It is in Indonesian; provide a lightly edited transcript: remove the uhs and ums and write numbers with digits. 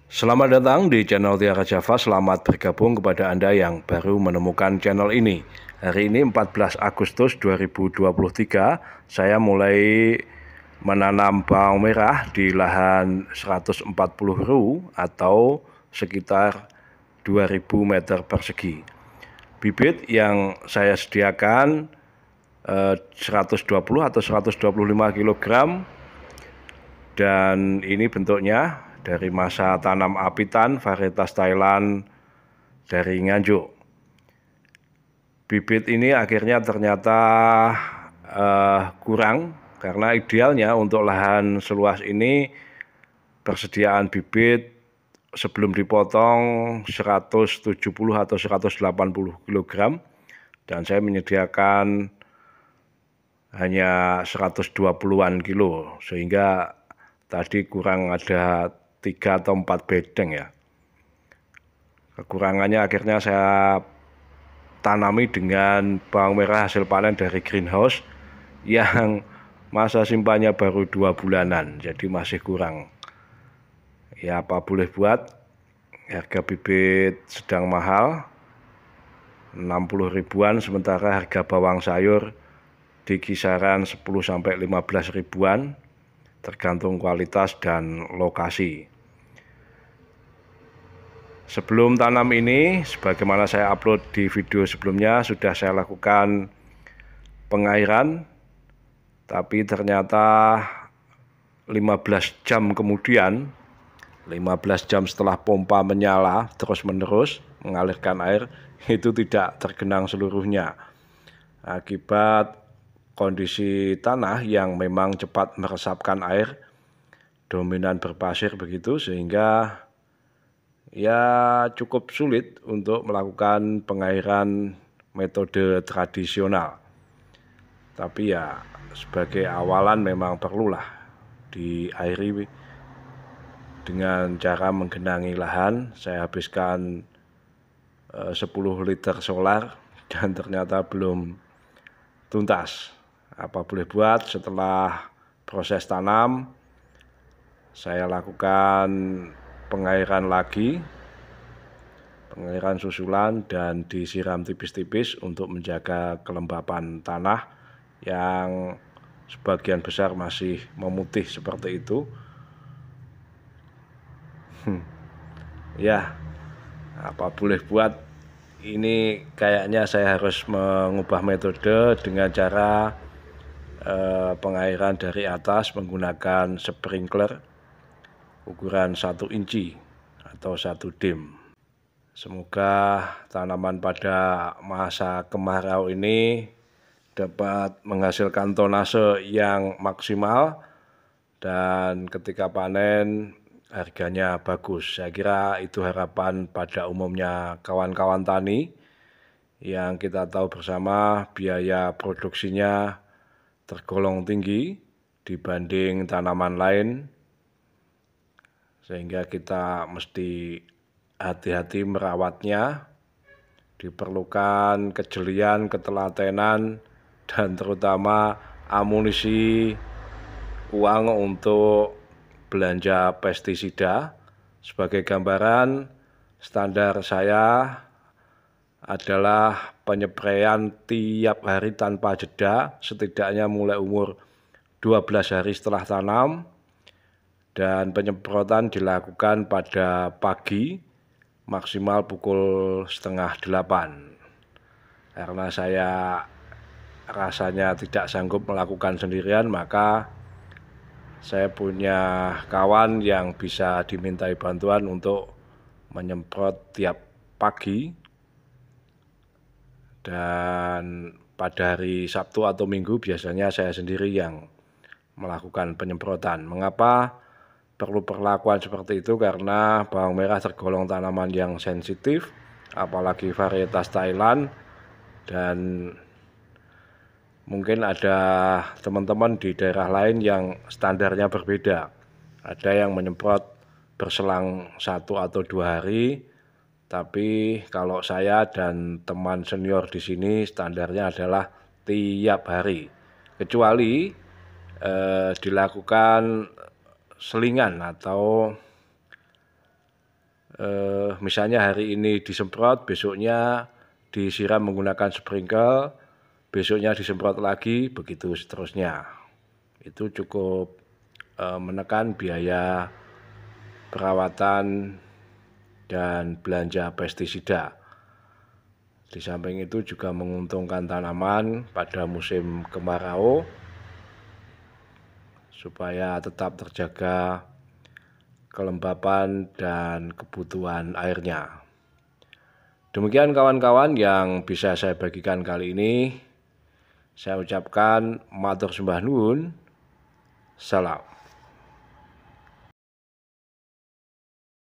Selamat datang di channel Tiara Java. Selamat bergabung kepada Anda yang baru menemukan channel ini. Hari ini 14 Agustus 2023, saya mulai menanam bawang merah di lahan 140 ru atau sekitar 2000 meter persegi. Bibit yang saya sediakan 120 atau 125 kg, dan ini bentuknya dari masa tanam apitan varietas Thailand dari Nganjuk. Bibit ini akhirnya ternyata kurang, karena idealnya untuk lahan seluas ini persediaan bibit sebelum dipotong 170 atau 180 kg, dan saya menyediakan hanya 120-an kilo, sehingga tadi kurang ada 3 atau 4 bedeng ya. Kekurangannya akhirnya saya tanami dengan bawang merah hasil panen dari greenhouse yang masa simpannya baru 2 bulanan, jadi masih kurang. Ya apa boleh buat, harga bibit sedang mahal, 60 ribuan, sementara harga bawang sayur di kisaran 10-15 ribuan, tergantung kualitas dan lokasi. Sebelum tanam ini, sebagaimana saya upload di video sebelumnya, sudah saya lakukan pengairan, tapi ternyata 15 jam kemudian, 15 jam setelah pompa menyala terus-menerus mengalirkan air, itu tidak tergenang seluruhnya, akibat kondisi tanah yang memang cepat meresapkan air, dominan berpasir begitu, sehingga ya cukup sulit untuk melakukan pengairan metode tradisional. Tapi ya sebagai awalan memang perlulah diairi dengan cara menggenangi lahan. Saya habiskan 10 liter solar dan ternyata belum tuntas. Apa boleh buat, setelah proses tanam saya lakukan pengairan lagi, pengairan susulan, dan disiram tipis-tipis untuk menjaga kelembapan tanah yang sebagian besar masih memutih seperti itu. Ya, apa boleh buat, ini kayaknya saya harus mengubah metode dengan cara pengairan dari atas menggunakan sprinkler ukuran 1 inci atau 1 dim. Semoga tanaman pada masa kemarau ini dapat menghasilkan tonase yang maksimal, dan ketika panen harganya bagus. Saya kira itu harapan pada umumnya kawan-kawan tani, yang kita tahu bersama biaya produksinya tergolong tinggi dibanding tanaman lain, sehingga kita mesti hati-hati merawatnya. Diperlukan kejelian, ketelatenan, dan terutama amunisi uang untuk belanja pestisida. Sebagai gambaran, standar saya adalah penyepraian tiap hari tanpa jeda, setidaknya mulai umur 12 hari setelah tanam, dan penyemprotan dilakukan pada pagi maksimal pukul 7:30. Karena saya rasanya tidak sanggup melakukan sendirian, maka saya punya kawan yang bisa dimintai bantuan untuk menyemprot tiap pagi, dan pada hari Sabtu atau Minggu biasanya saya sendiri yang melakukan penyemprotan. Mengapa perlu perlakuan seperti itu? Karena bawang merah tergolong tanaman yang sensitif, apalagi varietas Thailand, dan mungkin ada teman-teman di daerah lain yang standarnya berbeda. Ada yang menyemprot berselang 1 atau 2 hari, tapi kalau saya dan teman senior di sini standarnya adalah tiap hari, kecuali dilakukan selingan atau misalnya hari ini disemprot, besoknya disiram menggunakan sprinkle, besoknya disemprot lagi, begitu seterusnya. Itu cukup menekan biaya perawatan dan belanja pestisida. Di samping itu juga menguntungkan tanaman pada musim kemarau supaya tetap terjaga kelembapan dan kebutuhan airnya. Demikian kawan-kawan yang bisa saya bagikan kali ini. Saya ucapkan matur sembah nuwun. Salam.